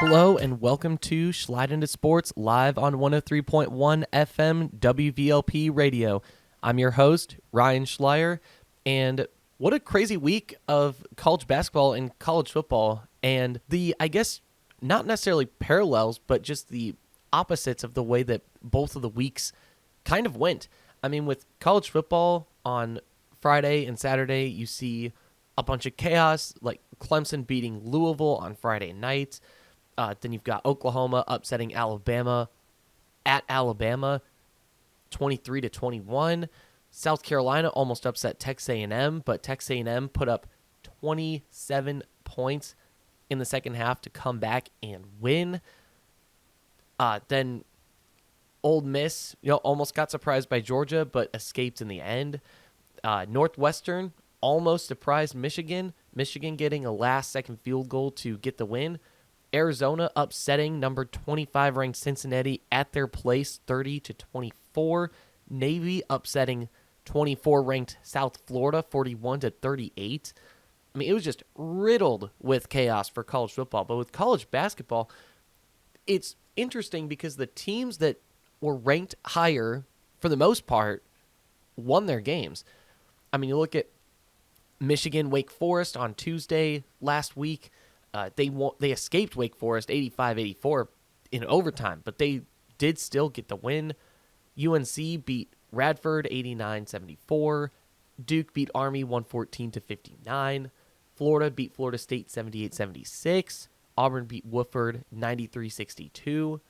Hello and welcome to Schlyde into Sports live on 103.1 FM WVLP radio. I'm your host, Ryan Schlyde, and what a crazy week of college basketball and college football, and the, I guess, not necessarily parallels, but just the opposites of the way that both of the weeks kind of went. I mean, with college football on Friday and Saturday, you see a bunch of chaos, like Clemson beating Louisville on Friday night. Then you've got Oklahoma upsetting Alabama at Alabama, 23-21. South Carolina almost upset Texas A&M, but Texas A&M put up 27 points in the second half to come back and win. Then Ole Miss, almost got surprised by Georgia, but escaped in the end. Northwestern almost surprised Michigan. Michigan getting a last-second field goal to get the win. Arizona upsetting number 25 ranked Cincinnati at their place, 30-24. Navy upsetting 24 ranked South Florida, 41-38. I mean, it was just riddled with chaos for college football. But with college basketball, it's interesting because the teams that were ranked higher, for the most part, won their games. I mean, you look at Michigan, Wake Forest on Tuesday last week. They escaped Wake Forest 85-84 in overtime, but they did still get the win. UNC beat Radford 89-74. Duke beat Army 114-59. Florida beat Florida State 78-76. Auburn beat Wofford 93-62.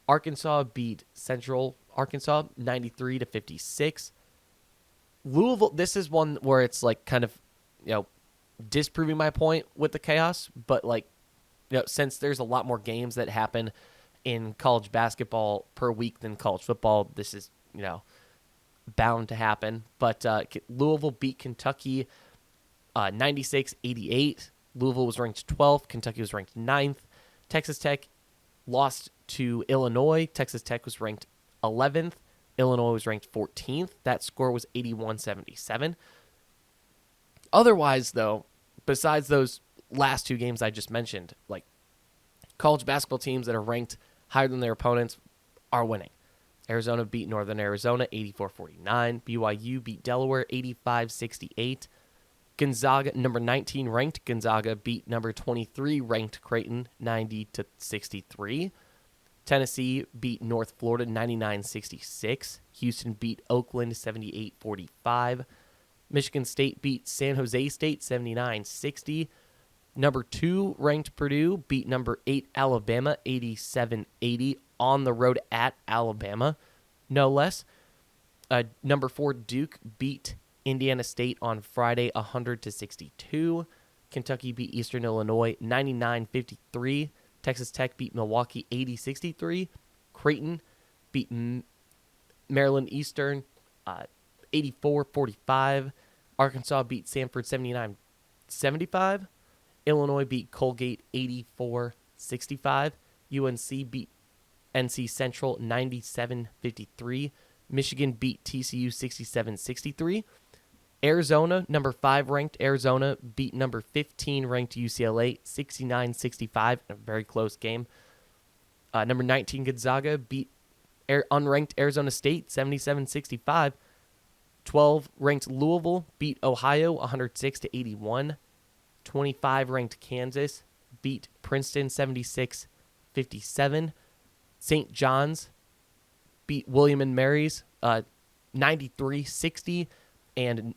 Arkansas beat Central Arkansas 93-56. Louisville, this is one where it's like kind of, disproving my point with the chaos, but since there's a lot more games that happen in college basketball per week than college football, this is, bound to happen. But Louisville beat Kentucky 96-88. Louisville was ranked 12th. Kentucky was ranked 9th. Texas Tech lost to Illinois. Texas Tech was ranked 11th. Illinois was ranked 14th. That score was 81-77. Otherwise, though, besides those last two games I just mentioned, college basketball teams that are ranked higher than their opponents are winning. Arizona beat Northern Arizona 84-49. BYU beat Delaware 85-68. Gonzaga, number 19 ranked Gonzaga, beat number 23 ranked Creighton 90-63. Tennessee beat North Florida 99-66. Houston beat Oakland 78-45. Michigan State beat San Jose State 79-60. Number 2 ranked Purdue beat number 8 Alabama 87-80 on the road at Alabama, no less. Number 4 Duke beat Indiana State on Friday 100-62. Kentucky beat Eastern Illinois 99-53. Texas Tech beat Milwaukee 80-63. Creighton beat Maryland Eastern 84-45. Arkansas beat Samford 79-75. Illinois beat Colgate 84-65. UNC beat NC Central 97-53. Michigan beat TCU 67-63. Arizona, number 5 ranked Arizona, beat number 15 ranked UCLA 69-65 in a very close game. Number 19 Gonzaga beat unranked Arizona State 77-65. 12 ranked Louisville beat Ohio 106-81. 25 ranked Kansas beat Princeton 76-57. St. John's beat William and Mary's 93-60, and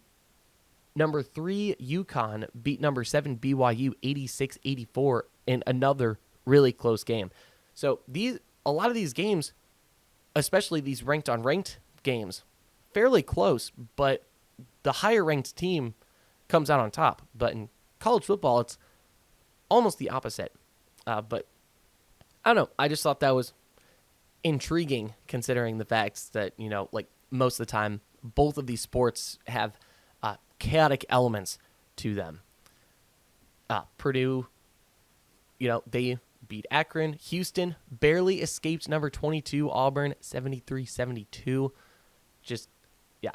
number 3 UConn beat number 7 BYU 86-84 in another really close game. So a lot of these games, especially these ranked on ranked games, fairly close, but the higher ranked team comes out on top. But in college football, it's almost the opposite. But I don't know. I just thought that was intriguing, considering the facts that, most of the time, both of these sports have chaotic elements to them. Purdue, they beat Akron. Houston barely escaped number 22 Auburn 73-72. Just, yeah.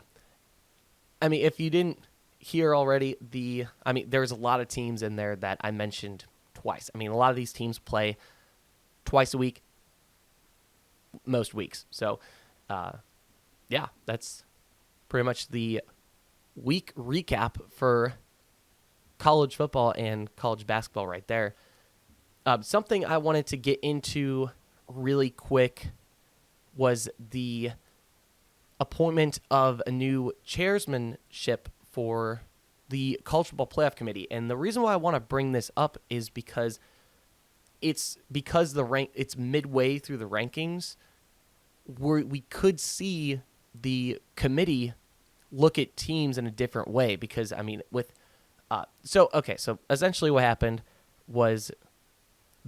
I mean, if you didn't hear already, there's a lot of teams in there that I mentioned twice. I mean, a lot of these teams play twice a week, most weeks. So, yeah, that's pretty much the week recap for college football and college basketball right there. Something I wanted to get into really quick was the appointment of a new chairmanship for the College Football Playoff Committee. And the reason why I want to bring this up is because it's midway through the rankings where we could see the committee look at teams in a different way. Because so essentially what happened was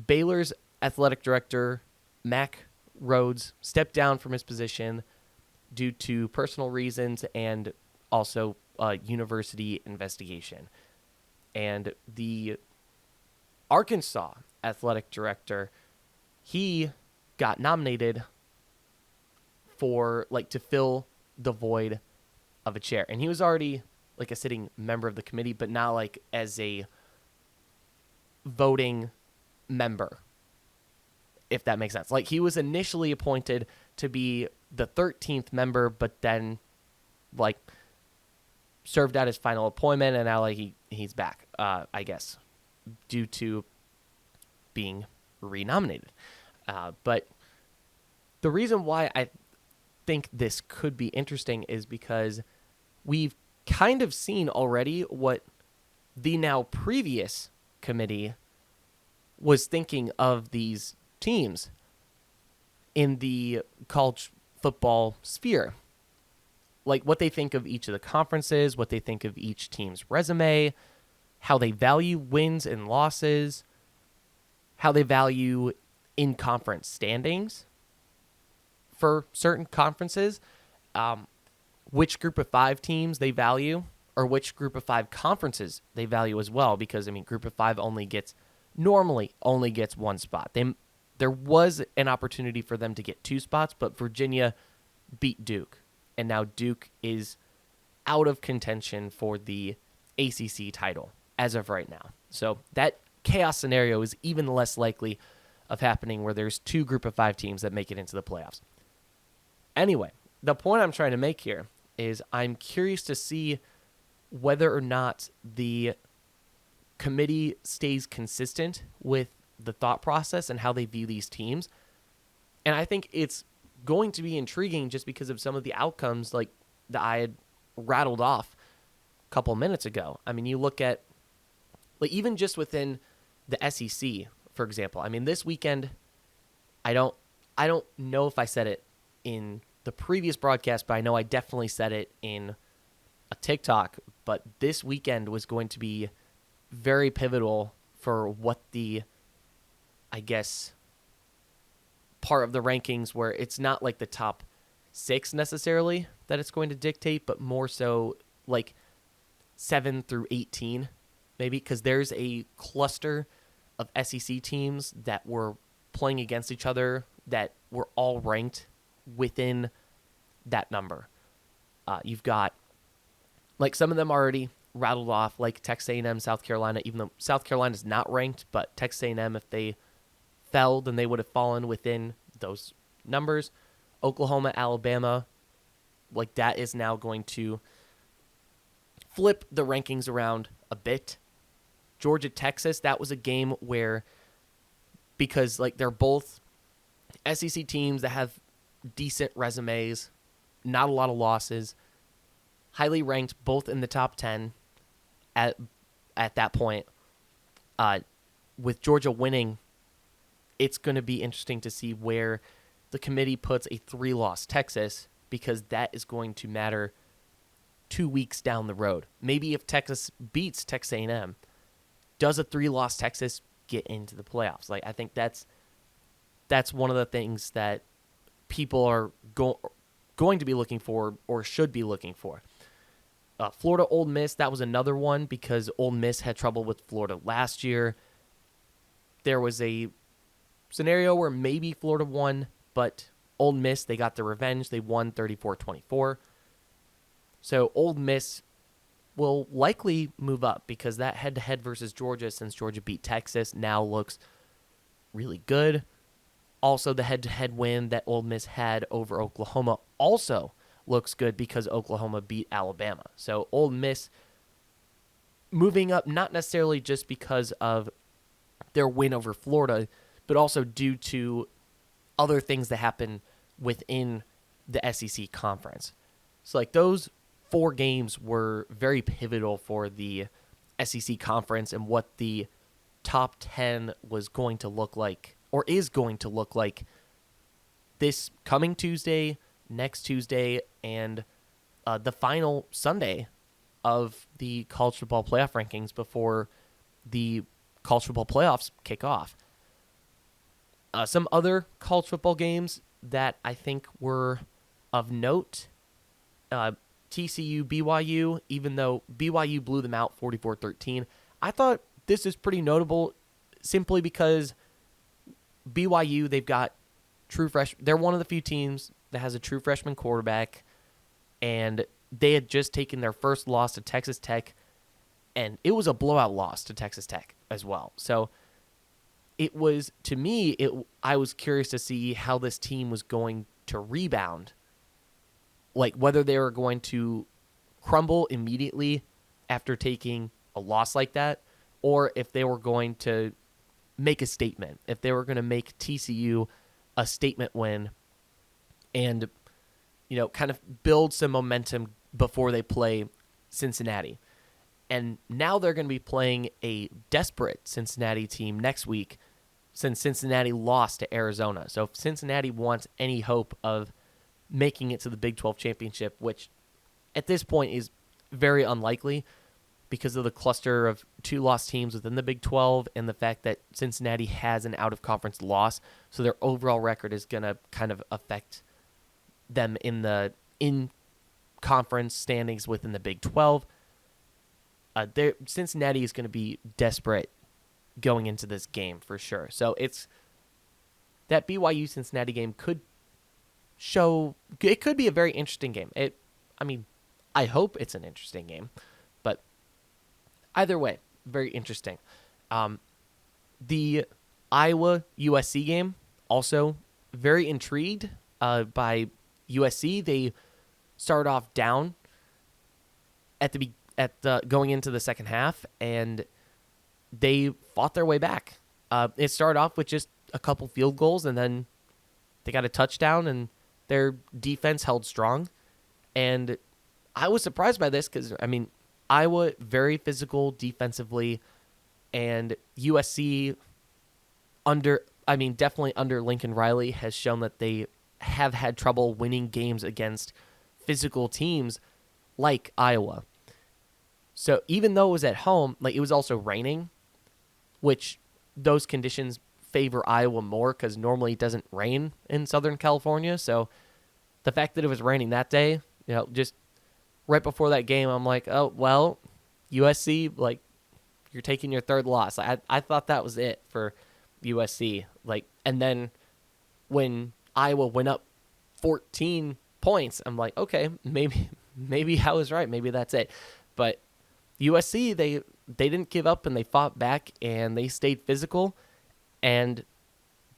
Baylor's athletic director Mac Rhodes stepped down from his position due to personal reasons and also university investigation. And the Arkansas athletic director, he got nominated for to fill the void of a chair. And he was already a sitting member of the committee, but not as a voting member, if that makes sense. He was initially appointed to be the 13th member, but then served out his final appointment, and now he's back, I guess, due to being renominated. But the reason why I think this could be interesting is because we've kind of seen already what the now previous committee was thinking of these teams in the college football sphere. What they think of each of the conferences, what they think of each team's resume, how they value wins and losses, how they value in-conference standings for certain conferences, which group of 5 teams they value, or which group of 5 conferences they value as well, because, group of 5 normally only gets 1 spot. There was an opportunity for them to get 2 spots, but Virginia beat Duke, and now Duke is out of contention for the ACC title as of right now. So that chaos scenario is even less likely of happening where there's 2 group of 5 teams that make it into the playoffs. Anyway, the point I'm trying to make here is I'm curious to see whether or not the committee stays consistent with the thought process and how they view these teams. And I think it's going to be intriguing just because of some of the outcomes that I had rattled off a couple minutes ago. You look at even just within the SEC, for example. This weekend, I don't know if I said it in the previous broadcast, but I know I definitely said it in a TikTok. But this weekend was going to be very pivotal for what the, I guess, part of the rankings where it's not the top 6 necessarily that it's going to dictate, but more so 7 through 18, maybe, because there's a cluster of SEC teams that were playing against each other that were all ranked within that number. You've got some of them already rattled off, Texas A&M, South Carolina, even though South Carolina is not ranked, but Texas A&M, if they fell, then they would have fallen within those numbers. Oklahoma, Alabama, that is now going to flip the rankings around a bit. Georgia, Texas, that was a game where, because they're both SEC teams that have decent resumes, not a lot of losses, highly ranked, both in the top 10 at that point. With Georgia winning, it's going to be interesting to see where the committee puts a 3-loss Texas, because that is going to matter 2 weeks down the road. Maybe if Texas beats Texas A&M, does a 3-loss Texas get into the playoffs? I think that's one of the things that people are going to be looking for, or should be looking for. Florida, Ole Miss, that was another one, because Ole Miss had trouble with Florida last year. There was a scenario where maybe Florida won, but Ole Miss, they got their revenge. They won 34-24. So Ole Miss will likely move up because that head-to-head versus Georgia, since Georgia beat Texas, now looks really good. Also, the head-to-head win that Ole Miss had over Oklahoma also looks good because Oklahoma beat Alabama. So Ole Miss moving up not necessarily just because of their win over Florida, but also due to other things that happen within the SEC conference. So like those 4 games were very pivotal for the SEC conference and what the top 10 was going to look like, or is going to look like, this coming Tuesday, next Tuesday, and the final Sunday of the college football playoff rankings before the college football playoffs kick off. Some other college football games that I think were of note, TCU, BYU, even though BYU blew them out 44-13, I thought this is pretty notable simply because BYU, they've got true they're one of the few teams that has a true freshman quarterback, and they had just taken their first loss to Texas Tech, and it was a blowout loss to Texas Tech as well. So it was, to me, I was curious to see how this team was going to rebound, like whether they were going to crumble immediately after taking a loss like that, or if they were going to make a statement, if they were going to make TCU a statement win and, kind of build some momentum before they play Cincinnati. And now they're going to be playing a desperate Cincinnati team next week since Cincinnati lost to Arizona. So if Cincinnati wants any hope of making it to the Big 12 championship, which at this point is very unlikely because of the cluster of 2 lost teams within the Big 12 and the fact that Cincinnati has an out-of-conference loss, so their overall record is going to kind of affect them in the in-conference standings within the Big 12. Cincinnati is going to be desperate going into this game for sure. So it's that BYU-Cincinnati game could be a very interesting game. I hope it's an interesting game, but either way, very interesting. The Iowa-USC game, also very intrigued by USC. They started off down going into the second half, and they fought their way back. It started off with just a couple field goals, and then they got a touchdown, and their defense held strong. And I was surprised by this because, Iowa, very physical defensively, and USC, definitely under Lincoln Riley, has shown that they have had trouble winning games against physical teams like Iowa. So even though it was at home, it was also raining, which those conditions favor Iowa more because normally it doesn't rain in Southern California. So the fact that it was raining that day, just right before that game, I'm like, oh, well, USC, you're taking your 3rd loss. I thought that was it for USC. And then when Iowa went up 14 points, I'm like, okay, maybe I was right. Maybe that's it. But USC, they didn't give up, and they fought back, and they stayed physical, and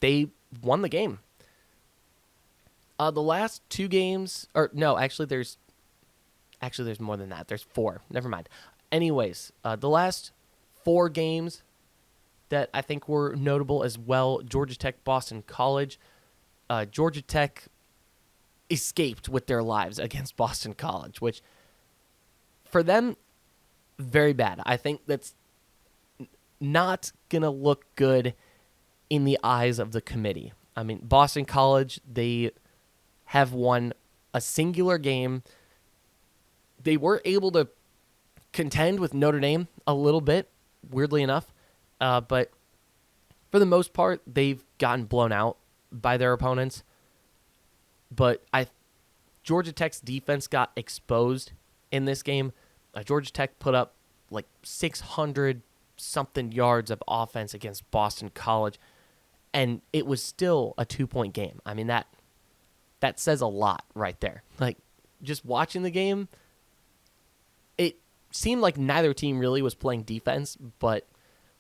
they won the game. The last 2 games, there's more than that. There's 4. Never mind. Anyways, the last 4 games that I think were notable as well, Georgia Tech, Boston College. Georgia Tech escaped with their lives against Boston College, which for them, very bad. I think that's not going to look good in the eyes of the committee. Boston College, they have won a singular game. They were able to contend with Notre Dame a little bit, weirdly enough, but for the most part, they've gotten blown out by their opponents. But Georgia Tech's defense got exposed in this game. Georgia Tech put up 600-something yards of offense against Boston College, and it was still a 2-point game. That says a lot right there. Just watching the game, seemed like neither team really was playing defense, but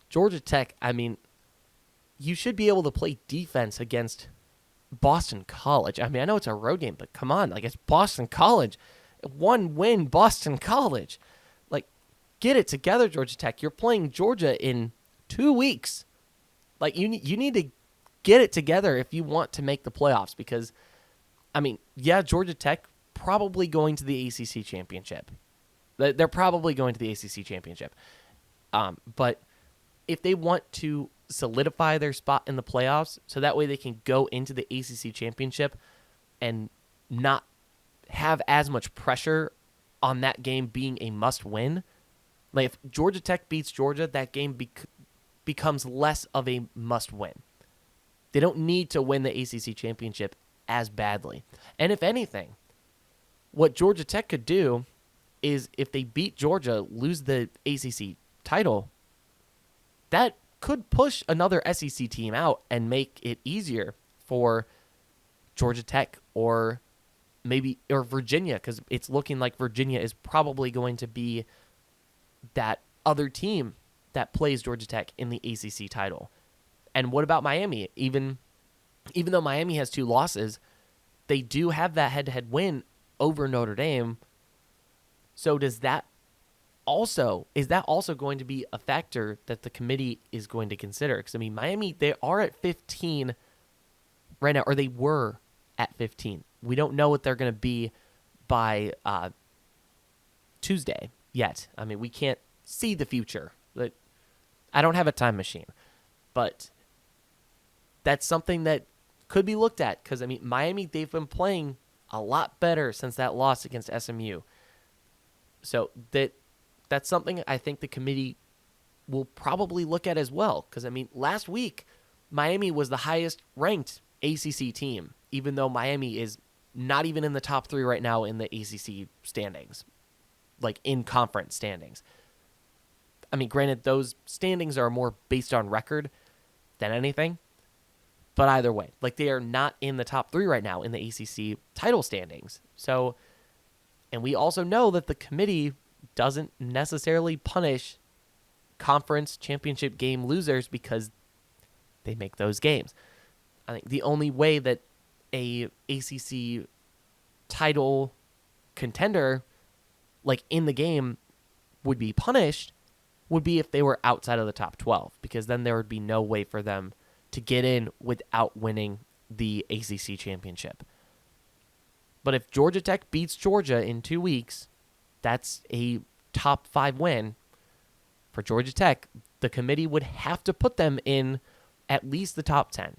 Georgia Tech, I mean, you should be able to play defense against Boston College. I mean, I know it's a road game, but come on, like, it's Boston College. One win, Boston College. Like, get it together, Georgia Tech. You're playing Georgia in 2 weeks. Like, you need to get it together if you want to make the playoffs, because, I mean, yeah, Georgia Tech probably going to the ACC championship. They're probably going to the ACC championship. But if they want to solidify their spot in the playoffs so that way they can go into the ACC championship and not have as much pressure on that game being a must-win, like if Georgia Tech beats Georgia, that game becomes less of a must-win. They don't need to win the ACC championship as badly. And if anything, what Georgia Tech could do is if they beat Georgia, lose the ACC title, that could push another SEC team out and make it easier for Georgia Tech or Virginia, because it's looking like Virginia is probably going to be that other team that plays Georgia Tech in the ACC title. And what about Miami? Even though Miami has 2 losses, they do have that head-to-head win over Notre Dame. So is that also going to be a factor that the committee is going to consider? Because, I mean, Miami, they are at 15 right now, or they were at 15. We don't know what they're going to be by Tuesday yet. I mean, we can't see the future. I don't have a time machine. But that's something that could be looked at, because, I mean, Miami, they've been playing a lot better since that loss against SMU. So that's something I think the committee will probably look at as well. Because, I mean, last week, Miami was the highest ranked ACC team, even though Miami is not even in the top 3 right now in the ACC standings, like in conference standings. I mean, granted, those standings are more based on record than anything. But either way, like, they are not in the top 3 right now in the ACC title standings. So, and we also know that the committee doesn't necessarily punish conference championship game losers because they make those games. I think the only way that a ACC title contender, like, in the game would be punished would be if they were outside of the top 12, because then there would be no way for them to get in without winning the ACC championship. But if Georgia Tech beats Georgia in 2 weeks, that's a top 5 win for Georgia Tech. The committee would have to put them in at least the top 10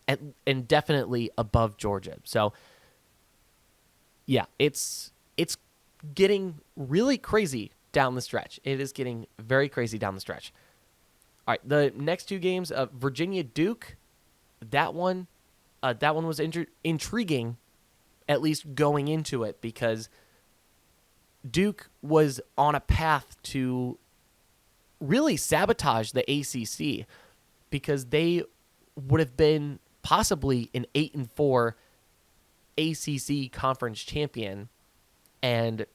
and definitely above Georgia. So, yeah, it's getting really crazy down the stretch. It is getting very crazy down the stretch. All right, the next 2 games, Virginia-Duke, that one was intriguing, at least going into it, because Duke was on a path to really sabotage the ACC, because they would have been possibly an 8-4 ACC conference champion, and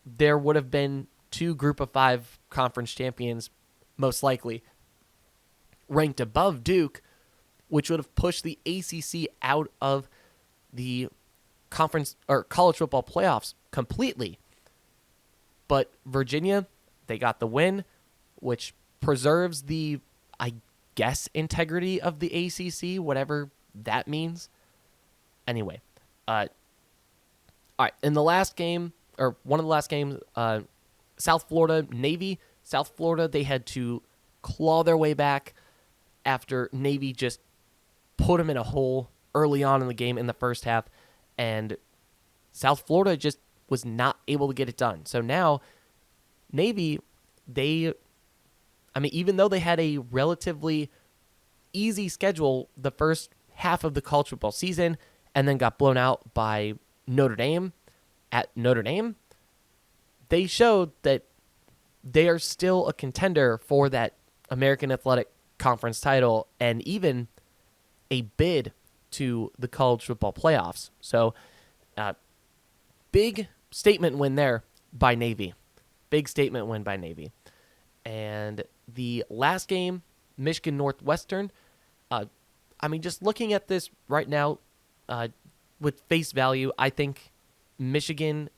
there would have been 2 Group of 5 conference champions, most likely, ranked above Duke, which would have pushed the ACC out of the conference or college football playoffs completely. But Virginia, they got the win, which preserves the, I guess, integrity of the ACC, whatever that means. Anyway, all right, in the last game, or one of the last games, South Florida, Navy. South Florida, they had to claw their way back after Navy just put them in a hole early on in the game in the first half, and South Florida just was not able to get it done. So now, Navy, even though they had a relatively easy schedule the first half of the college football season and then got blown out by Notre Dame at Notre Dame, they showed that they are still a contender for that American Athletic Conference title and even a bid to the college football playoffs. So, big statement win there by Navy. Big statement win by Navy. And the last game, Michigan Northwestern. Just looking at this right now, with face value, I think Michigan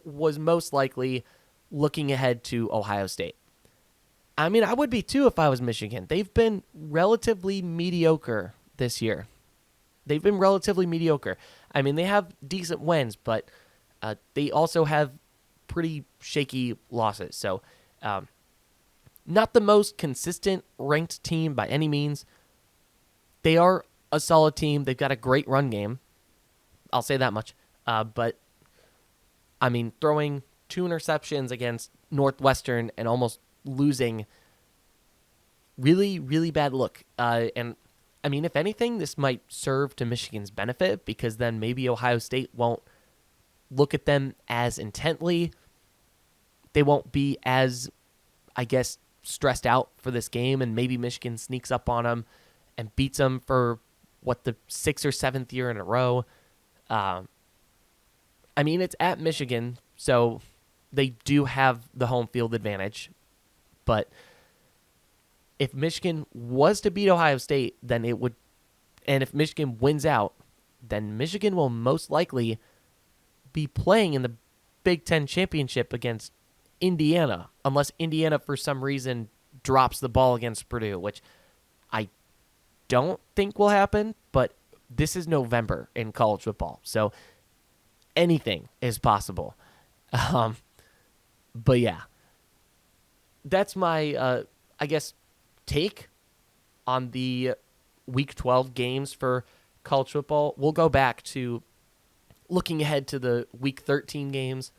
was most likely looking ahead to Ohio State. I would be too if I was Michigan. They've been relatively mediocre this year. They have decent wins, but they also have pretty shaky losses. So, not the most consistent ranked team by any means. They are a solid team. They've got a great run game. I'll say that much. But, throwing 2 interceptions against Northwestern and almost losing, really, really bad look. If anything, this might serve to Michigan's benefit because then maybe Ohio State won't look at them as intently. They won't be as, stressed out for this game, and maybe Michigan sneaks up on them and beats them for, the 6th or 7th year in a row. It's at Michigan, so they do have the home field advantage. But if Michigan was to beat Ohio State, then it would, and if Michigan wins out, then Michigan will most likely be playing in the Big Ten championship against Indiana, unless Indiana for some reason drops the ball against Purdue, which I don't think will happen, but this is November in college football, so anything is possible. But yeah, that's my, take on the Week 12 games for college football. We'll go back to looking ahead to the Week 13 games,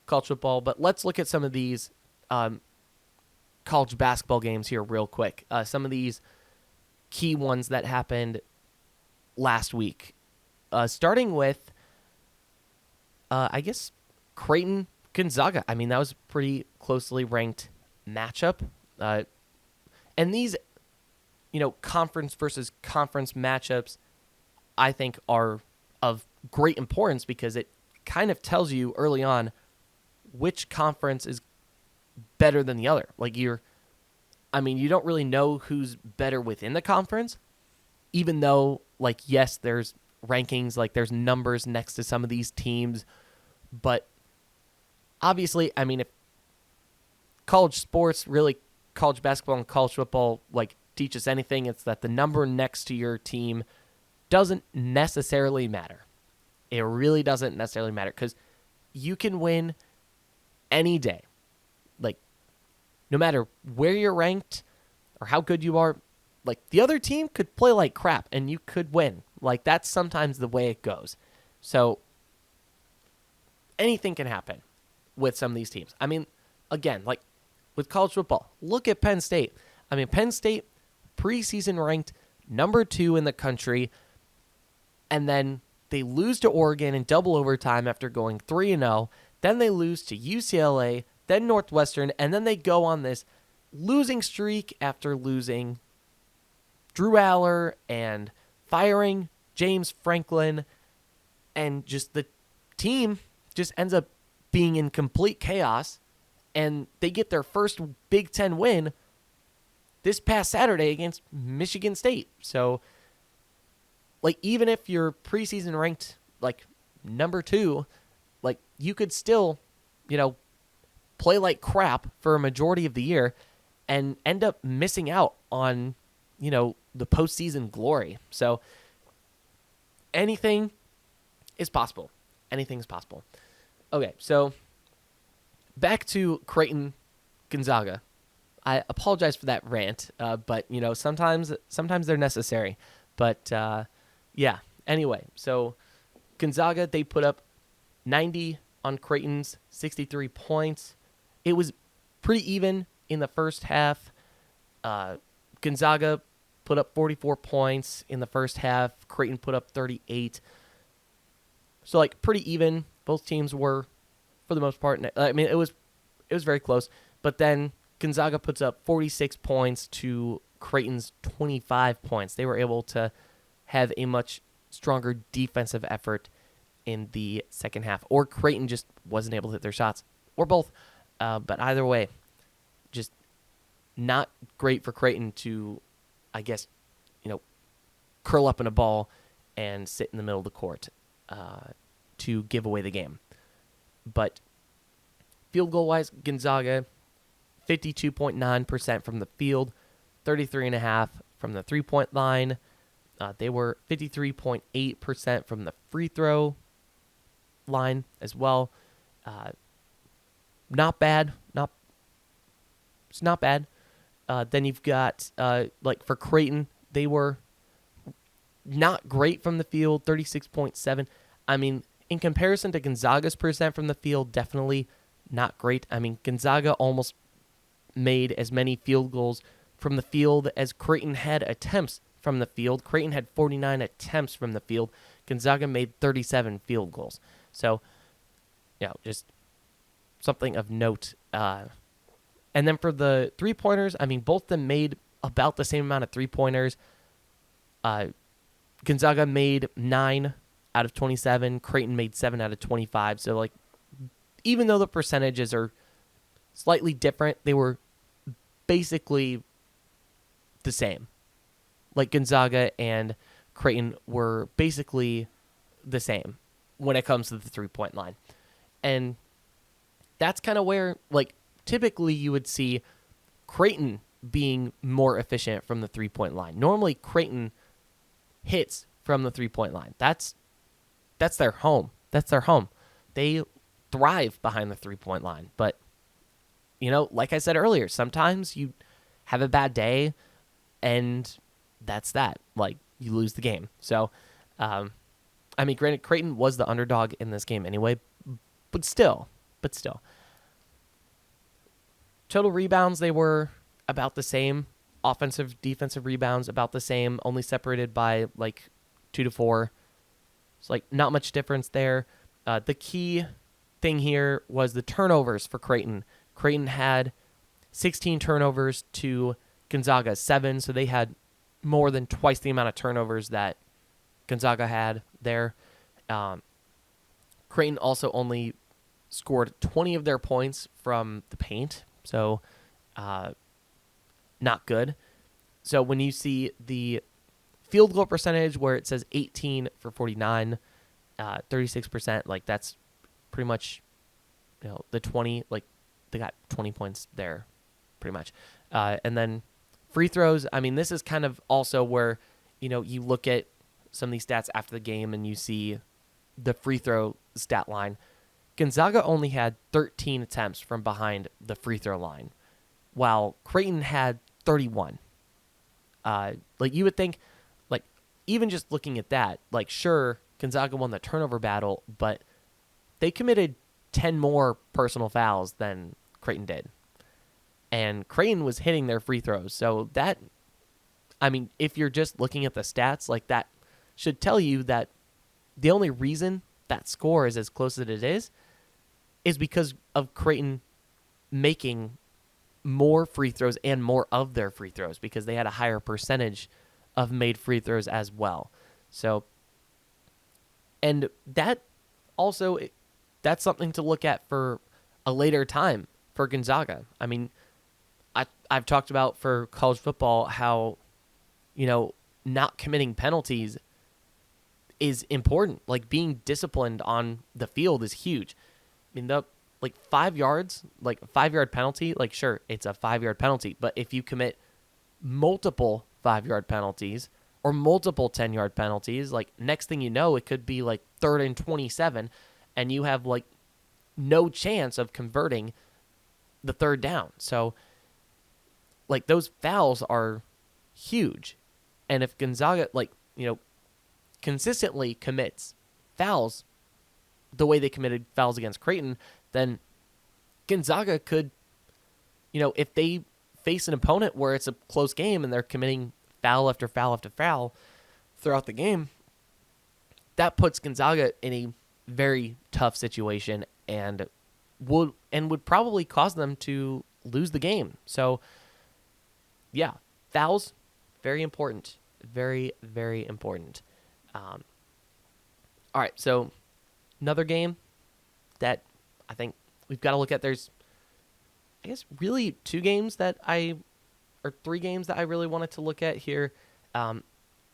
college football, but let's look at some of these college basketball games here real quick. Some of these key ones that happened last week. Starting with, Creighton Gonzaga. That was a pretty closely ranked matchup. And these, conference versus conference matchups, I think, are of great importance because it kind of tells you early on which conference is better than the other. You don't really know who's better within the conference, even though, yes, there's rankings, there's numbers next to some of these teams, but obviously, if college sports, really college basketball and college football, teach us anything, it's that the number next to your team doesn't necessarily matter. It really doesn't necessarily matter because you can win any day. No matter where you're ranked or how good you are, the other team could play like crap and you could win. That's sometimes the way it goes. So anything can happen with some of these teams. Again, with college football, look at Penn State. Penn State preseason ranked number 2 in the country, and then they lose to Oregon in double overtime after going 3-0. Then they lose to UCLA, then Northwestern, and then they go on this losing streak after losing Drew Aller and firing James Franklin, and just the team just ends up being in complete chaos, and they get their first Big Ten win this past Saturday against Michigan State. So, even if you're preseason ranked, number 2, you could still, play like crap for a majority of the year and end up missing out on, the postseason glory. So, anything is possible. Anything is possible. Okay, so back to Creighton Gonzaga. I apologize for that rant, but sometimes they're necessary. But yeah. Anyway, so Gonzaga, they put up 90 on Creighton's 63 points. It was pretty even in the first half. Gonzaga put up 44 points in the first half. Creighton put up 38. So pretty even. Both teams were, for the most part. It was very close. But then Gonzaga puts up 46 points to Creighton's 25 points. They were able to have a much stronger defensive effort in the second half. Or Creighton just wasn't able to hit their shots. Or both. But either way, just not great for Creighton to, I guess, curl up in a ball and sit in the middle of the court to give away the game. But field goal wise, Gonzaga 52.9% from the field, 33.5% from the 3-point line. They were 53.8% from the free throw line as well. Not bad. It's not bad. Then you've got for Creighton, they were not great from the field, 36.7. I mean, in comparison to Gonzaga's percent from the field, definitely not great. I mean, Gonzaga almost made as many field goals from the field as Creighton had attempts from the field. Creighton had 49 attempts from the field. Gonzaga made 37 field goals. So, just something of note. And then for the three-pointers, I mean, both of them made about the same amount of three-pointers. Gonzaga made 9 out of 27. Creighton made 7 out of 25. So, even though the percentages are slightly different, they were basically the same. Gonzaga and Creighton were basically the same when it comes to the three-point line. And that's kind of where, typically you would see Creighton being more efficient from the three-point line. Normally, Creighton hits from the three-point line. That's their home. That's their home. They thrive behind the three-point line. But, like I said earlier, sometimes you have a bad day, and that's that. You lose the game. So, granted, Creighton was the underdog in this game anyway, but still. Total rebounds, they were about the same. Offensive, defensive rebounds, about the same, only separated by 2 to 4. It's not much difference there. The key thing here was the turnovers for Creighton. Creighton had 16 turnovers to Gonzaga 7, so they had more than twice the amount of turnovers that Gonzaga had there. Creighton also only scored 20 of their points from the paint, so not good. So when you see the field goal percentage where it says 18 for 49, 36%, that's pretty much, the 20, they got 20 points there, pretty much. And then free throws, I mean, this is kind of also where, you look at some of these stats after the game and you see the free throw stat line. Gonzaga only had 13 attempts from behind the free throw line, while Creighton had 31. You would think, even just looking at that, sure, Gonzaga won the turnover battle, but they committed 10 more personal fouls than Creighton did. And Creighton was hitting their free throws. So that, if you're just looking at the stats, that should tell you that the only reason that score is as close as it is because of Creighton making more free throws and more of their free throws because they had a higher percentage of made free throws as well. So, and that also, that's something to look at for a later time for Gonzaga. I've talked about for college football how, not committing penalties is important. Being disciplined on the field is huge. The 5 yards, a 5-yard penalty, sure, it's a 5-yard penalty, but if you commit multiple 5-yard penalties or multiple 10-yard penalties, next thing you know, it could be 3rd and 27, and you have no chance of converting the third down. So those fouls are huge. And if Gonzaga consistently commits fouls the way they committed fouls against Creighton, then Gonzaga could, if they face an opponent where it's a close game and they're committing foul after foul after foul throughout the game, that puts Gonzaga in a very tough situation and would probably cause them to lose the game. So, yeah, fouls, very important. Very, very important. All right, so another game that I think we've got to look at. There's I guess really three games that I really wanted to look at here.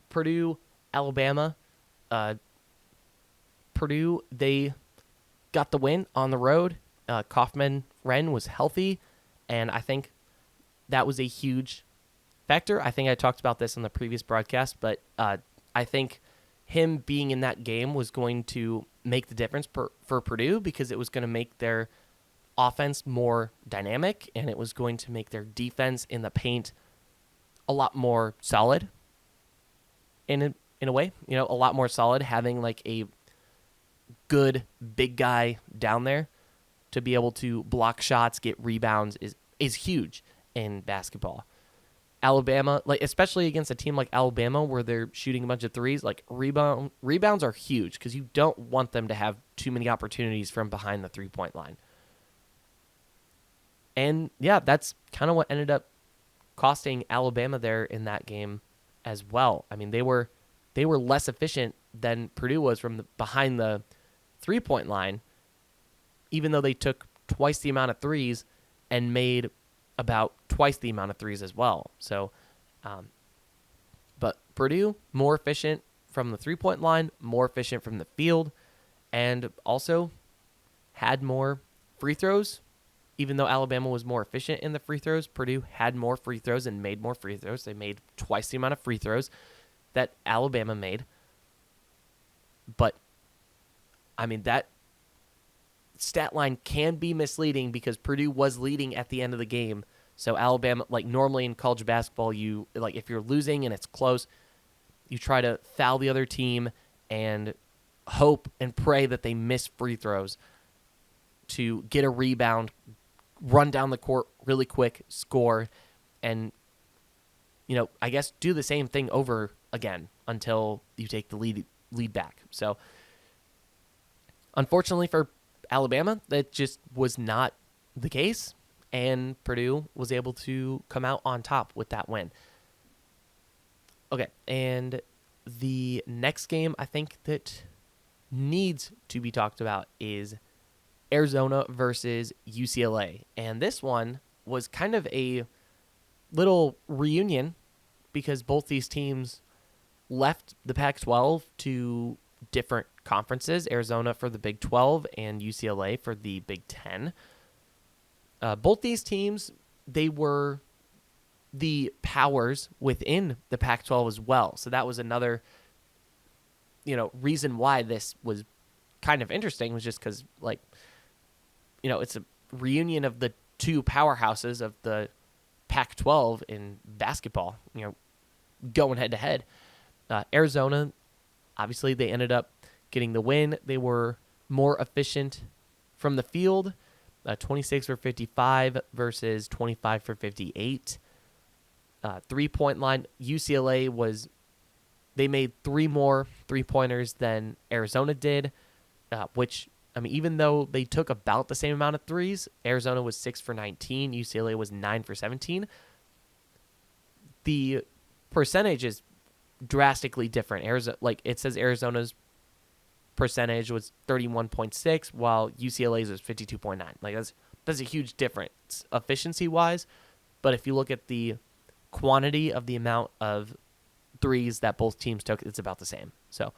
Purdue, Alabama. Purdue, they got the win on the road. Kaufman Wren was healthy, and I think that was a huge factor. I think I talked about this in the previous broadcast, but I think him being in that game was going to make the difference for Purdue, because it was going to make their offense more dynamic, and it was going to make their defense in the paint a lot more solid. In a way, a lot more solid, having like a good big guy down there to be able to block shots, get rebounds is huge in basketball. Alabama, like especially against a team like Alabama where they're shooting a bunch of threes, like rebounds are huge, because you don't want them to have too many opportunities from behind the 3-point line. And yeah, that's kind of what ended up costing Alabama there in that game as well. I mean, they were less efficient than Purdue was from behind the 3-point line, even though they took twice the amount of threes and made about twice the amount of threes as well. So, but Purdue, more efficient from the 3-point line, more efficient from the field, and also had more free throws. Even though Alabama was more efficient in the free throws, Purdue had more free throws and made more free throws. They made twice the amount of free throws that Alabama made. But, I mean, that stat line can be misleading because Purdue was leading at the end of the game. So Alabama, like normally in college basketball, you like if you're losing and it's close, you try to foul the other team and hope and pray that they miss free throws to get a rebound, run down the court really quick, score, and I guess do the same thing over again until you take the lead back. So unfortunately for Alabama, that just was not the case, and Purdue was able to come out on top with that win. Okay, and the next game I think that needs to be talked about is Arizona versus UCLA. And this one was kind of a little reunion because both these teams left the Pac-12 to different conferences, Arizona for the Big 12 and UCLA for the Big 10. Both these teams, they were the powers within the Pac-12 as well. So that was another, reason why this was kind of interesting, was just because, it's a reunion of the two powerhouses of the Pac-12 in basketball, going head-to-head. Arizona, obviously, they ended up getting the win. They were more efficient from the field, 26 for 55 versus 25 for 58. 3-point line, UCLA they made 3 more 3-pointers than Arizona did, which, even though they took about the same amount of threes, Arizona was 6 for 19, UCLA was 9 for 17. The percentage is drastically different. It says Arizona's percentage was 31.6, while UCLA's was 52.9. That's a huge difference efficiency-wise, but if you look at the quantity of the amount of threes that both teams took, it's about the same. So,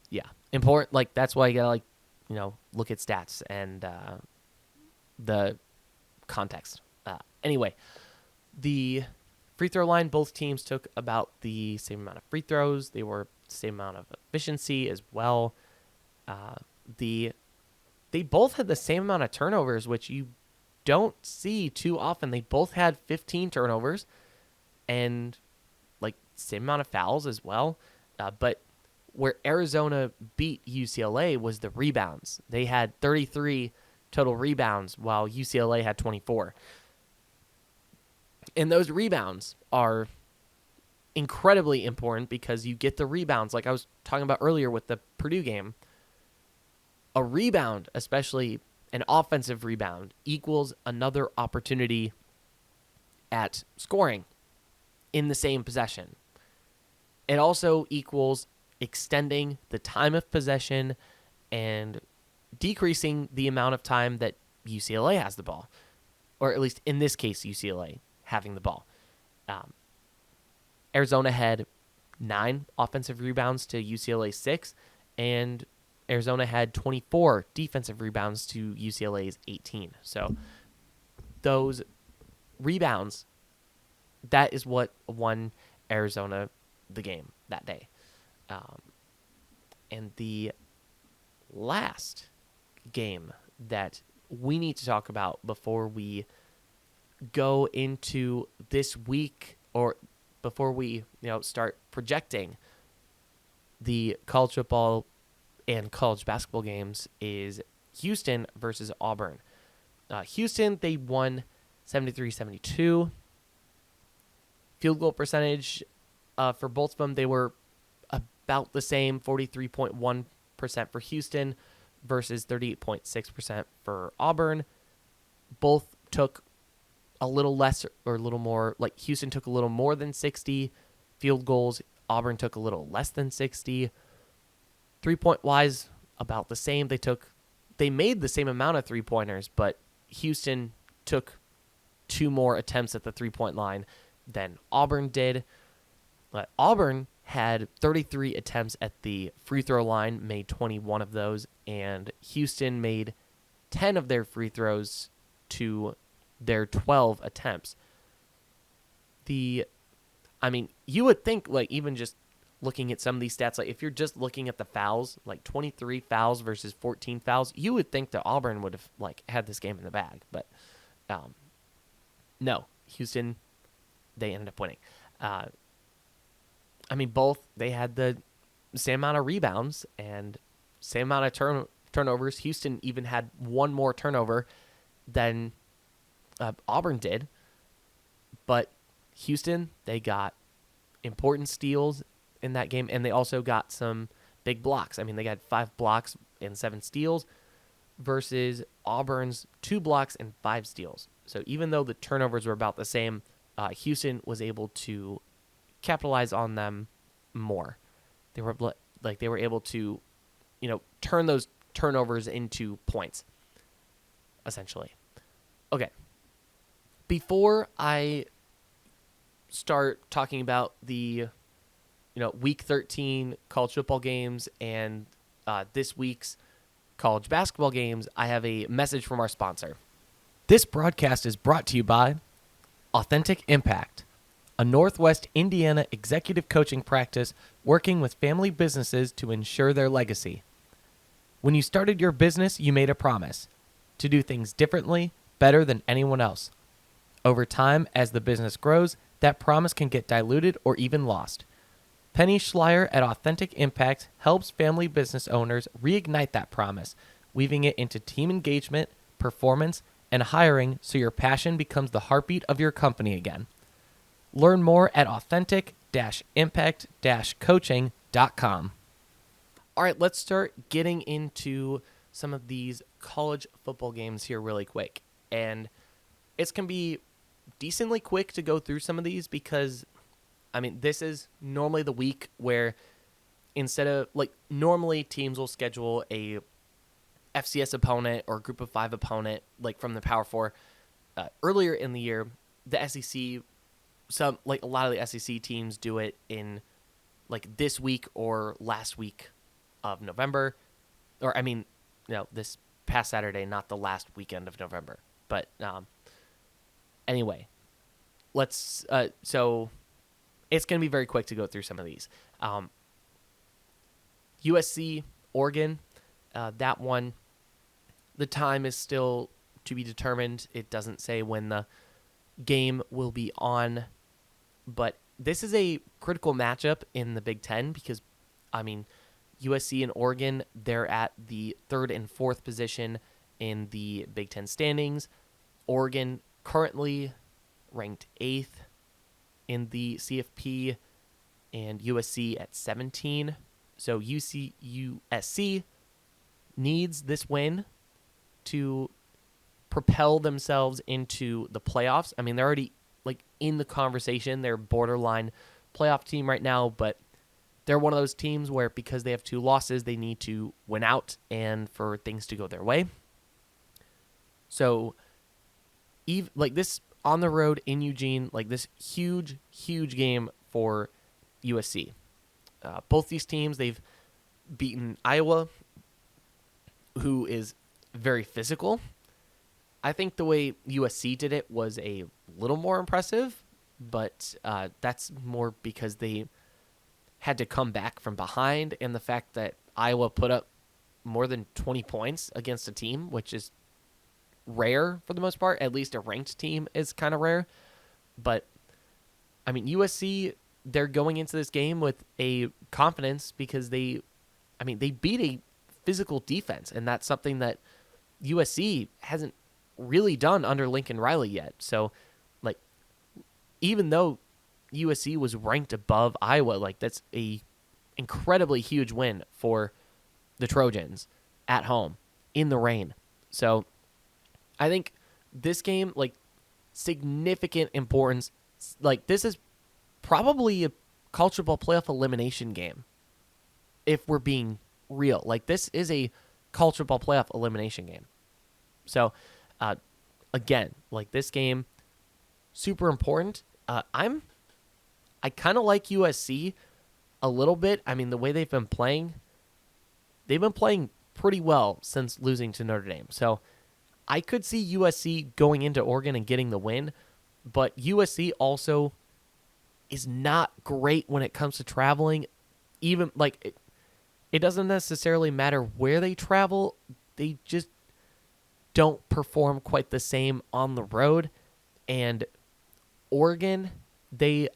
yeah, important. That's why you gotta look at stats and the context. Anyway, the free throw line, both teams took about the same amount of free throws. They were the same amount of efficiency as well. They both had the same amount of turnovers, which you don't see too often. They both had 15 turnovers and same amount of fouls as well. But where Arizona beat UCLA was the rebounds. They had 33 total rebounds while UCLA had 24. And those rebounds are incredibly important because you get the rebounds. Like I was talking about earlier with the Purdue game, a rebound, especially an offensive rebound, equals another opportunity at scoring in the same possession. It also equals extending the time of possession and decreasing the amount of time that UCLA has the ball, or at least in this case, UCLA having the ball. Arizona had 9 offensive rebounds to UCLA's 6, and Arizona had 24 defensive rebounds to UCLA's 18. So those rebounds, that is what won Arizona the game that day. And the last game that we need to talk about before we go into this week, or before we start projecting the college football and college basketball games, is Houston versus Auburn. Houston, they won 73-72. Field goal percentage for both of them, they were about the same, 43.1% for Houston versus 38.6% for Auburn. Both took a little less or a little more, like Houston took a little more than 60 field goals. Auburn took a little less than 60. 3-point wise, about the same. They made the same amount of 3-pointers, but Houston took 2 more attempts at the 3-point line than Auburn did. Auburn had 33 attempts at the free throw line, made 21 of those, and Houston made 10 of their free throws to their 12 attempts. You would think, like, even just looking at some of these stats, like if you're just looking at the fouls, like 23 fouls versus 14 fouls, you would think that Auburn would have had this game in the bag, but no, Houston, they ended up winning. Both, they had the same amount of rebounds and same amount of turnovers. Houston even had 1 more turnover than Auburn did, but Houston, they got important steals in that game, and they also got some big blocks. They got 5 blocks and 7 steals versus Auburn's 2 blocks and 5 steals. So even though the turnovers were about the same, Houston was able to capitalize on them more. They were able to, turn those turnovers into points, essentially. Okay. Before I start talking about the Week 13 college football games and this week's college basketball games, I have a message from our sponsor. This broadcast is brought to you by Authentic Impact, a Northwest Indiana executive coaching practice working with family businesses to ensure their legacy. When you started your business, you made a promise to do things differently, better than anyone else. Over time, as the business grows, that promise can get diluted or even lost. Penny Schlyde at Authentic Impact helps family business owners reignite that promise, weaving it into team engagement, performance, and hiring so your passion becomes the heartbeat of your company again. Learn more at authentic-impact-coaching.com. All right, let's start getting into some of these college football games here really quick. And it's going to be decently quick to go through some of these because, this is normally the week where instead of, normally teams will schedule a FCS opponent or group of 5 opponent, from the Power 4. Earlier in the year, the SEC, a lot of the SEC teams do it in, this week or last week of November. Or, this past Saturday, not the last weekend of November. But, anyway, so it's going to be very quick to go through some of these. USC, Oregon, that one, the time is still to be determined. It doesn't say when the game will be on, but this is a critical matchup in the Big Ten because, USC and Oregon, they're at the 3rd and 4th position in the Big Ten standings. Oregon currently ranked 8th in the CFP, and USC at 17. So USC needs this win to propel themselves into the playoffs. They're already in the conversation. They're borderline playoff team right now, but they're one of those teams where because they have 2 losses, they need to win out and for things to go their way. So, like this on the road in Eugene, like this huge, huge game for USC. Both these teams, they've beaten Iowa, who is very physical. I think the way USC did it was a little more impressive, but that's more because they had to come back from behind, and the fact that Iowa put up more than 20 points against a team, which is rare for the most part. At least a ranked team is kind of rare. But, I mean, USC, they're going into this game with a confidence because they beat a physical defense, and that's something that USC hasn't really done under Lincoln Riley yet. So, like, even though USC was ranked above Iowa, like, that's a incredibly huge win for the Trojans at home in the rain. So, I think this game, like, significant importance. Like, this is probably a college football playoff elimination game, if we're being real. Like, this is a college football playoff elimination game. So, again, like, this game, super important. I kind of like USC a little bit. I mean, the way they've been playing pretty well since losing to Notre Dame. So, I could see USC going into Oregon and getting the win, but USC also is not great when it comes to traveling. Even, like, it doesn't necessarily matter where they travel. They just don't perform quite the same on the road. And Oregon, they're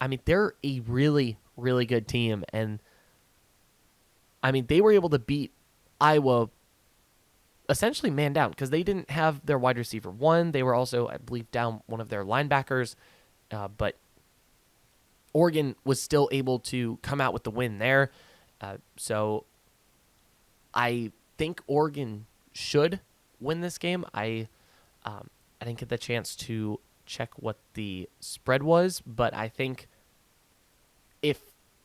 a really, really good team. And, I mean, they were able to beat Iowa essentially man down because they didn't have their wide receiver one. They were also, I believe, down one of their linebackers. But Oregon was still able to come out with the win there. So I think Oregon should win this game. I didn't get the chance to check what the spread was, but I think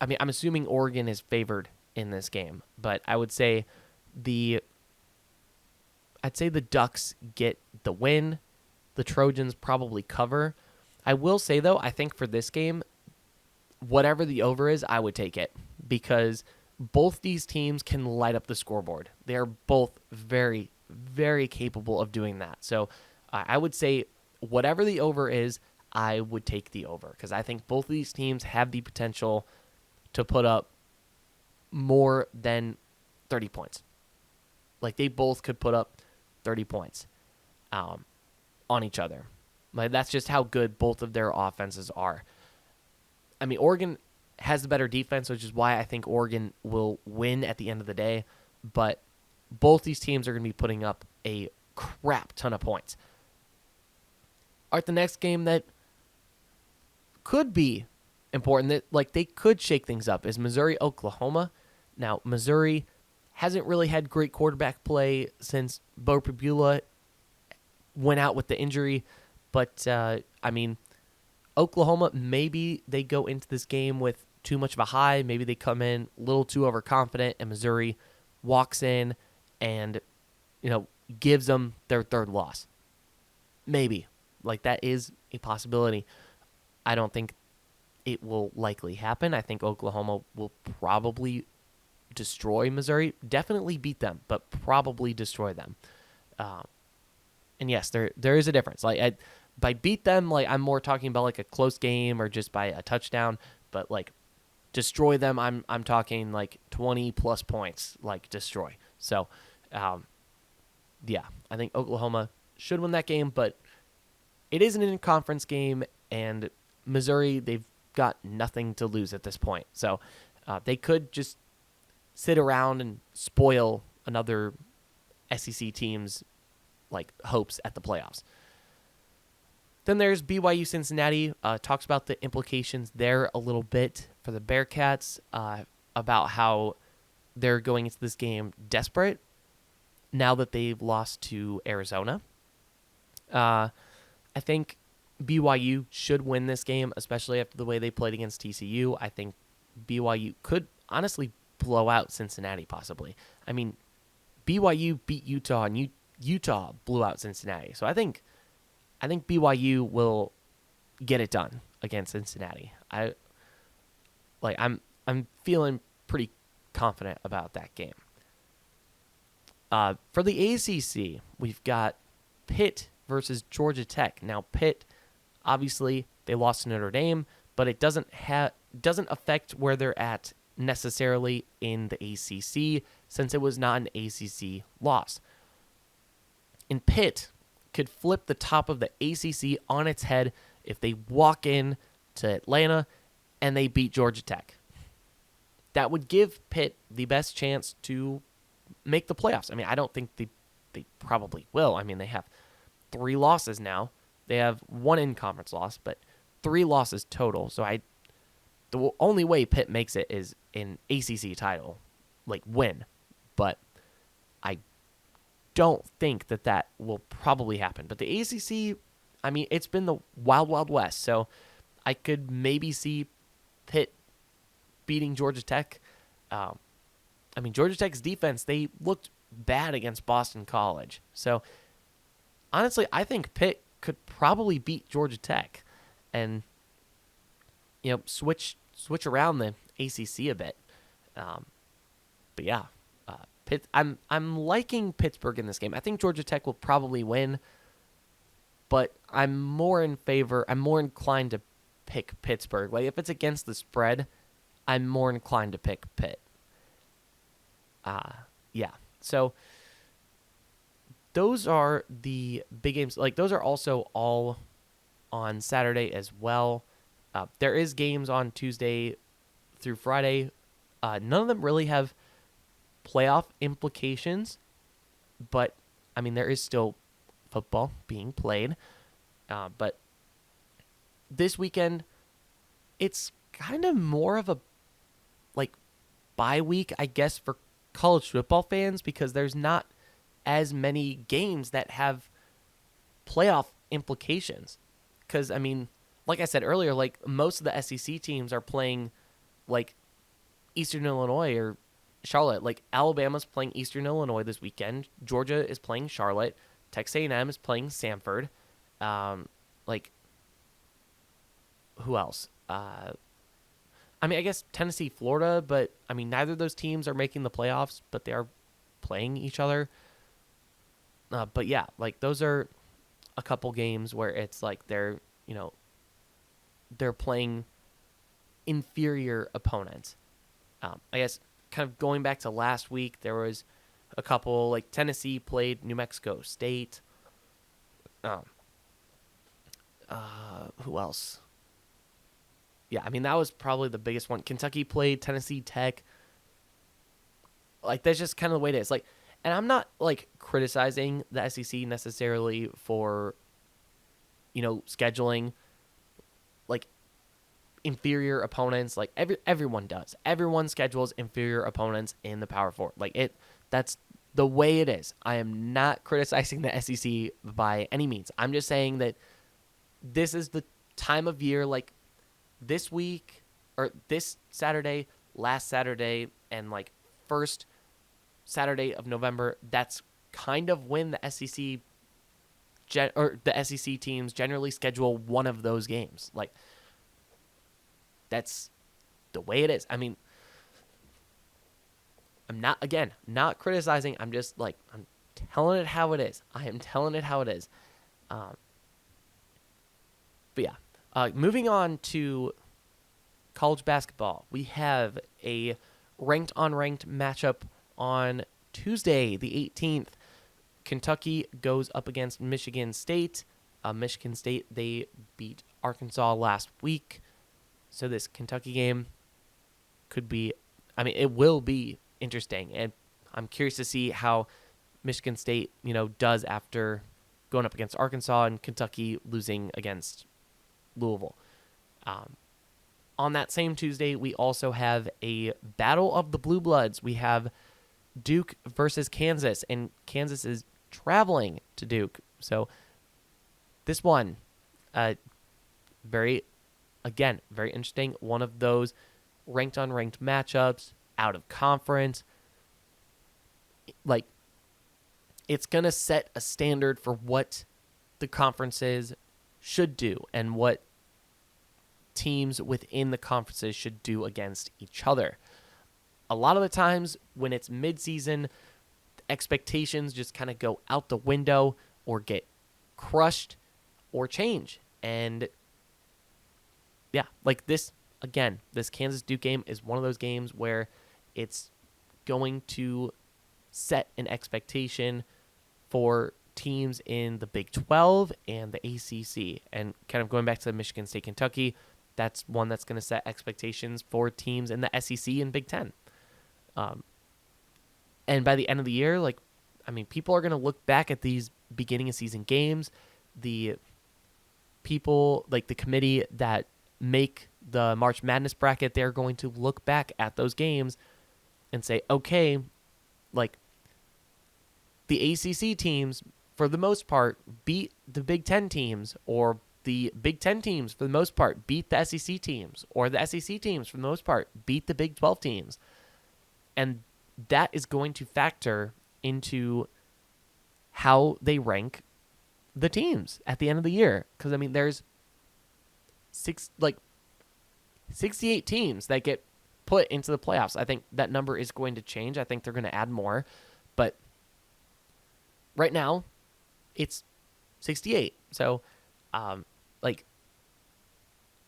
I'm assuming Oregon is favored in this game, but I would say I'd say the Ducks get the win. The Trojans probably cover. I will say, though, I think for this game, whatever the over is, I would take it because both these teams can light up the scoreboard. They're both very, very capable of doing that. So I would say whatever the over is, I would take the over because I think both of these teams have the potential to put up more than 30 points. Like, they both could put up 30 points on each other. Like, that's just how good both of their offenses are. I mean, Oregon has the better defense, which is why I think Oregon will win at the end of the day. But both these teams are going to be putting up a crap ton of points. All right, the next game that could be important, that like they could shake things up, is Missouri-Oklahoma. Now, Missouri hasn't really had great quarterback play since Bo Pribula went out with the injury. But, Oklahoma, maybe they go into this game with too much of a high. Maybe they come in a little too overconfident, and Missouri walks in and, gives them their third loss. Maybe. Like, that is a possibility. I don't think it will likely happen. I think Oklahoma will probably destroy Missouri. Definitely beat them, but probably destroy them. And yes, there is a difference. Like, by beat them, like, I'm more talking about like a close game or just by a touchdown. But like destroy them, I'm talking like 20 plus points. Like, destroy. So, yeah, I think Oklahoma should win that game, but it is an in-conference game, and Missouri, they've got nothing to lose at this point. So they could just sit around and spoil another SEC team's like hopes at the playoffs. Then there's BYU Cincinnati. Talks about the implications there a little bit for the Bearcats, about how they're going into this game desperate now that they've lost to Arizona. I think BYU should win this game, especially after the way they played against TCU. I think BYU could honestly blow out Cincinnati, possibly. I mean, BYU beat Utah, and Utah blew out Cincinnati. So I think BYU will get it done against Cincinnati. I'm feeling pretty confident about that game. For the ACC, we've got Pitt versus Georgia Tech. Now Pitt, obviously, they lost to Notre Dame, but it doesn't affect where they're at necessarily in the ACC since it was not an ACC loss. And Pitt could flip the top of the ACC on its head if they walk in to Atlanta and they beat Georgia Tech. That would give Pitt the best chance to make the playoffs. I mean, I don't think they probably will. I mean, they have 3 losses now. They have 1 in-conference loss, but 3 losses total. So the only way Pitt makes it is an ACC title, like win. But I don't think that will probably happen. But the ACC, I mean, it's been the wild, wild west. So I could maybe see Pitt beating Georgia Tech. I mean, Georgia Tech's defense, they looked bad against Boston College. So honestly, I think Pitt could probably beat Georgia Tech and, switch around the ACC a bit. But yeah, Pitt. I'm liking Pittsburgh in this game. I think Georgia Tech will probably win, but I'm more inclined to pick Pittsburgh. Like if it's against the spread, I'm more inclined to pick Pitt. Yeah. So those are the big games. Like those are also all on Saturday as well. There is games on Tuesday through Friday. None of them really have playoff implications, but I mean there is still football being played. But this weekend, it's kind of more of a bye week, I guess, for college football fans because there's not as many games that have playoff implications. Because, I mean, like I said earlier, like most of the SEC teams are playing like Eastern Illinois or Charlotte. Like Alabama's playing Eastern Illinois this weekend. Georgia is playing Charlotte. Texas A&M is playing Samford. Who else? I mean, I guess Tennessee, Florida, but I mean, neither of those teams are making the playoffs, but they are playing each other. But yeah, like those are a couple games where it's like they're playing inferior opponents. I guess kind of going back to last week, there was a couple like Tennessee played New Mexico State. Who else? Yeah, I mean, that was probably the biggest one. Kentucky played Tennessee Tech. Like, that's just kind of the way it is. Like, and I'm not, like, criticizing the SEC necessarily for, scheduling, like, inferior opponents. Like, everyone does. Everyone schedules inferior opponents in the Power Four. Like, that's the way it is. I am not criticizing the SEC by any means. I'm just saying that this is the time of year, like, this week, or this Saturday, last Saturday, and like first Saturday of November, that's kind of when the SEC teams generally schedule one of those games. Like, that's the way it is. I mean, I'm not criticizing. I'm just like, I'm telling it how it is. I am telling it how it is. But yeah. Moving on to college basketball, we have a ranked-on-ranked matchup on Tuesday, the 18th. Kentucky goes up against Michigan State. Michigan State, they beat Arkansas last week. So this Kentucky game it will be interesting. And I'm curious to see how Michigan State, does after going up against Arkansas and Kentucky losing against Louisville. On that same Tuesday, we also have a battle of the Blue Bloods. We have Duke versus Kansas, and Kansas is traveling to Duke. So this one, very interesting. One of those ranked-on-ranked matchups, out of conference. Like, it's going to set a standard for what the conferences should do and what teams within the conferences should do against each other. A lot of the times when it's midseason, expectations just kind of go out the window or get crushed or change. And yeah, like this, again, this Kansas Duke game is one of those games where it's going to set an expectation for teams in the Big 12 and the ACC. And kind of going back to Michigan State, Kentucky, that's one that's going to set expectations for teams in the SEC and Big 10. And by the end of the year, like, I mean, people are going to look back at these beginning of season games. The people, like the committee that make the March Madness bracket, they're going to look back at those games and say, okay, like the ACC teams, for the most part, beat the Big Ten teams, or the Big Ten teams, for the most part, beat the SEC teams, or the SEC teams, for the most part, beat the Big 12 teams. And that is going to factor into how they rank the teams at the end of the year. Because, I mean, there's 68 teams that get put into the playoffs. I think that number is going to change. I think they're going to add more. But right now, it's 68. So, like,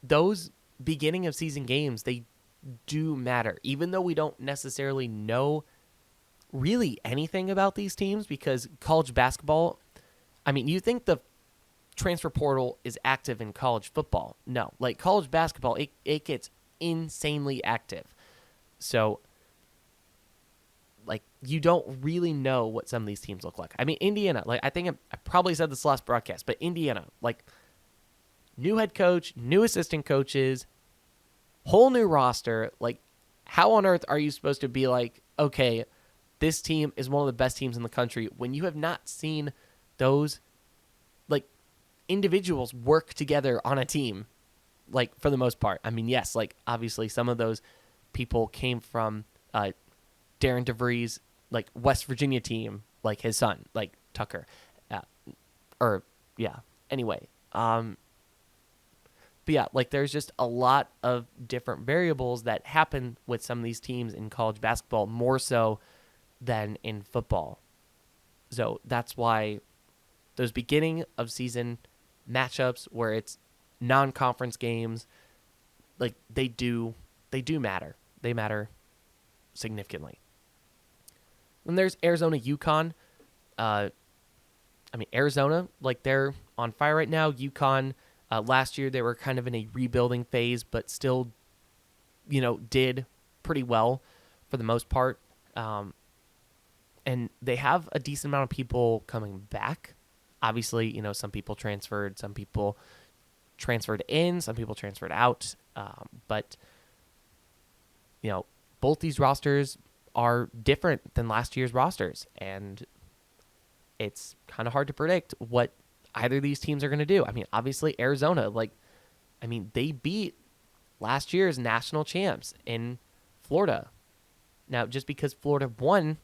those beginning of season games, they do matter. Even though we don't necessarily know really anything about these teams, because college basketball, I mean, you think the transfer portal is active in college football. No, like college basketball, it gets insanely active. So, like, you don't really know what some of these teams look like. I mean, Indiana, like, I think I probably said this last broadcast, but Indiana, like, new head coach, new assistant coaches, whole new roster. Like, how on earth are you supposed to be like, okay, this team is one of the best teams in the country when you have not seen those, like, individuals work together on a team, like, for the most part? I mean, yes, like, obviously some of those people came from Darren DeVries, like, West Virginia team, like his son, like Tucker, anyway. But yeah, like, there's just a lot of different variables that happen with some of these teams in college basketball, more so than in football. So that's why those beginning of season matchups where it's non-conference games, like, they do matter. They matter significantly. Then there's Arizona, UConn. I mean, Arizona, like, they're on fire right now. UConn, last year they were kind of in a rebuilding phase, but still, did pretty well for the most part. And they have a decent amount of people coming back. Obviously, some people transferred, some people transferred in, some people transferred out. But, both these rosters are different than last year's rosters. And it's kind of hard to predict what either of these teams are going to do. I mean, obviously, Arizona, they beat last year's national champs in Florida. Now, just because Florida won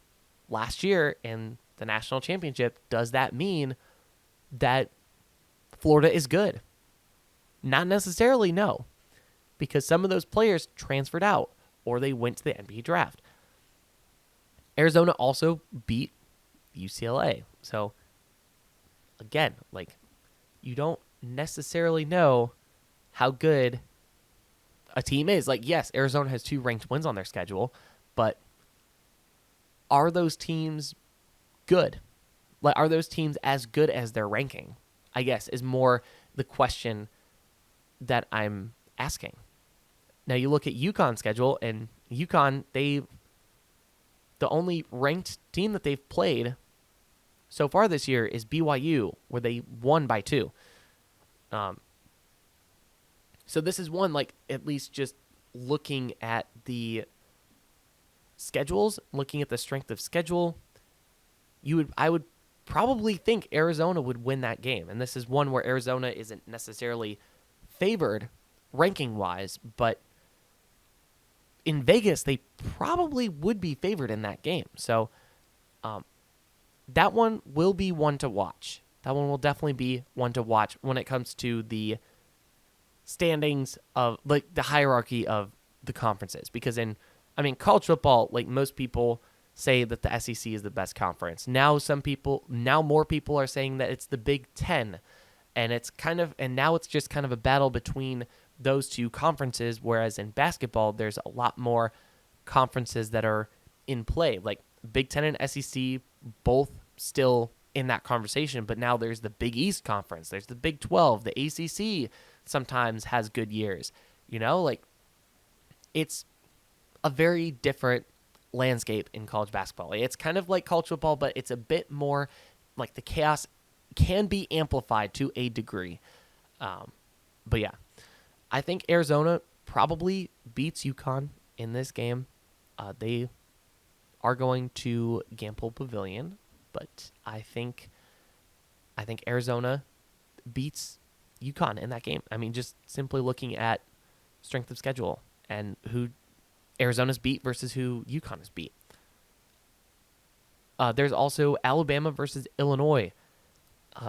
last year in the national championship, does that mean that Florida is good? Not necessarily, no. Because some of those players transferred out or they went to the NBA draft. Arizona also beat UCLA. So, again, like, you don't necessarily know how good a team is. Like, yes, Arizona has 2 ranked wins on their schedule, but are those teams good? Like, are those teams as good as their ranking? I guess is more the question that I'm asking. Now, you look at UConn's schedule, and UConn, the only ranked team that they've played so far this year is BYU, where they won by 2. So this is one, like, at least just looking at the schedules, looking at the strength of schedule, I would probably think Arizona would win that game. And this is one where Arizona isn't necessarily favored ranking-wise, but in Vegas, they probably would be favored in that game. So that one will be one to watch. That one will definitely be one to watch when it comes to the standings of like the hierarchy of the conferences. Because college football, like most people say that the SEC is the best conference. Now more people are saying that it's the Big Ten, and now it's just kind of a battle between those two conferences. Whereas in basketball, there's a lot more conferences that are in play. Like Big Ten and SEC both still in that conversation, but now there's the Big East Conference. There's the Big 12. The ACC sometimes has good years. Like it's a very different landscape in college basketball. It's kind of like college football, but it's a bit more like the chaos can be amplified to a degree. But yeah, I think Arizona probably beats UConn in this game. They are going to Gampel Pavilion, but I think Arizona beats UConn in that game. I mean, just simply looking at strength of schedule and who Arizona's beat versus who UConn has beat. There's also Alabama versus Illinois,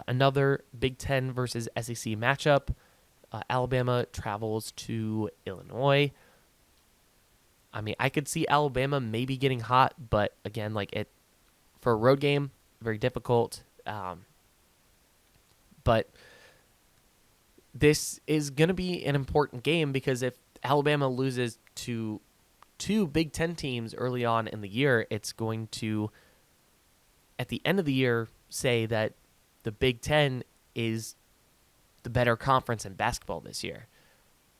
another Big Ten versus SEC matchup. Alabama travels to Illinois. I mean, I could see Alabama maybe getting hot, but again, for a road game, very difficult. But this is going to be an important game because if Alabama loses to two Big Ten teams early on in the year, it's going to, at the end of the year, say that the Big Ten is the better conference in basketball this year.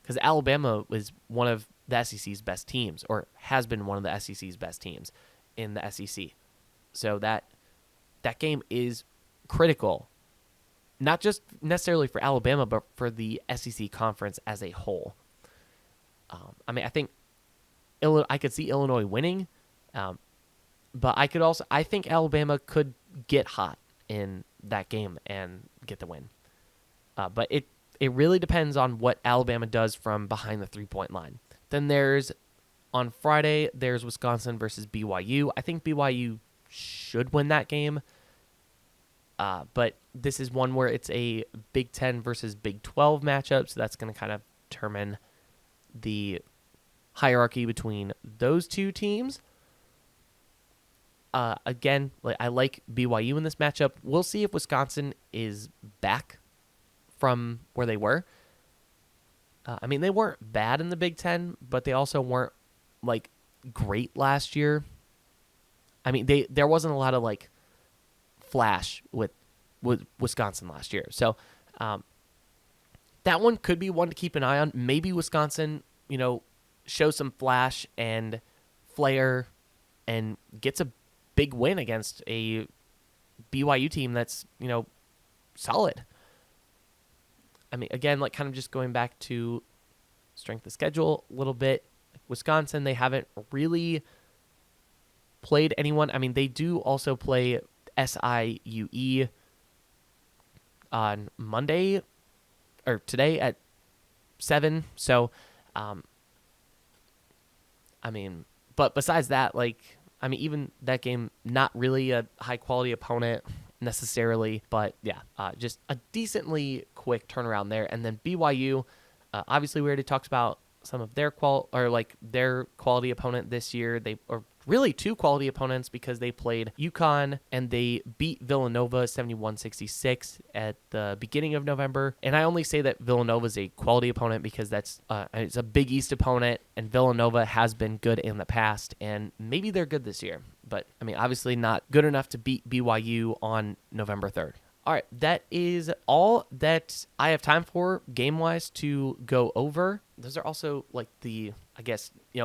Because Alabama was one of the SEC's best teams, or has been one of the SEC's best teams in the SEC. So that game is critical, not just necessarily for Alabama, but for the SEC conference as a whole. I think I could see Illinois winning, but I think Alabama could get hot in that game and get the win. But it really depends on what Alabama does from behind the 3-point line. Then on Friday, there's Wisconsin versus BYU. I think BYU should win that game. But this is one where it's a Big 10 versus Big 12 matchup, so that's going to kind of determine the hierarchy between those two teams. Again, I like BYU in this matchup. We'll see if Wisconsin is back from where they were. They weren't bad in the Big Ten, but they also weren't great last year. There wasn't a lot of flash with Wisconsin last year. So that one could be one to keep an eye on. Maybe Wisconsin, shows some flash and flair and gets a big win against a BYU team that's, solid. Again, kind of just going back to strength of schedule a little bit. Wisconsin, they haven't really played anyone. They do also play SIUE on Monday or today at 7. So, but besides that, even that game, not really a high quality opponent necessarily, but yeah, just a decently quick turnaround there. And then BYU, obviously we already talked about some of their their quality opponent this year. They are really two quality opponents because they played UConn and they beat Villanova 71-66 at the beginning of November. And I only say that Villanova is a quality opponent because it's a Big East opponent, and Villanova has been good in the past, and maybe they're good this year. But obviously not good enough to beat BYU on November 3rd. All right, that is all that I have time for game-wise to go over. Those are also the,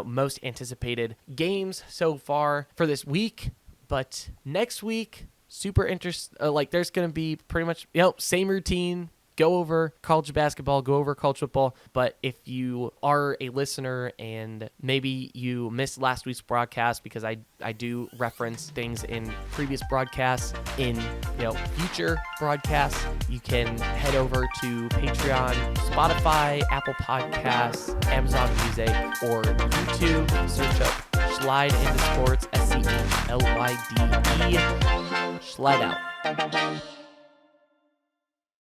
most anticipated games so far for this week. But next week, super interesting. There's going to be pretty much, same routine. Go over college basketball, go over college football. But if you are a listener and maybe you missed last week's broadcast, because I do reference things in previous broadcasts in future broadcasts, you can head over to Patreon, Spotify, Apple Podcasts, Amazon Music, or YouTube. Search up Schlyde into Sports, SCHLYDE. Schlyde out.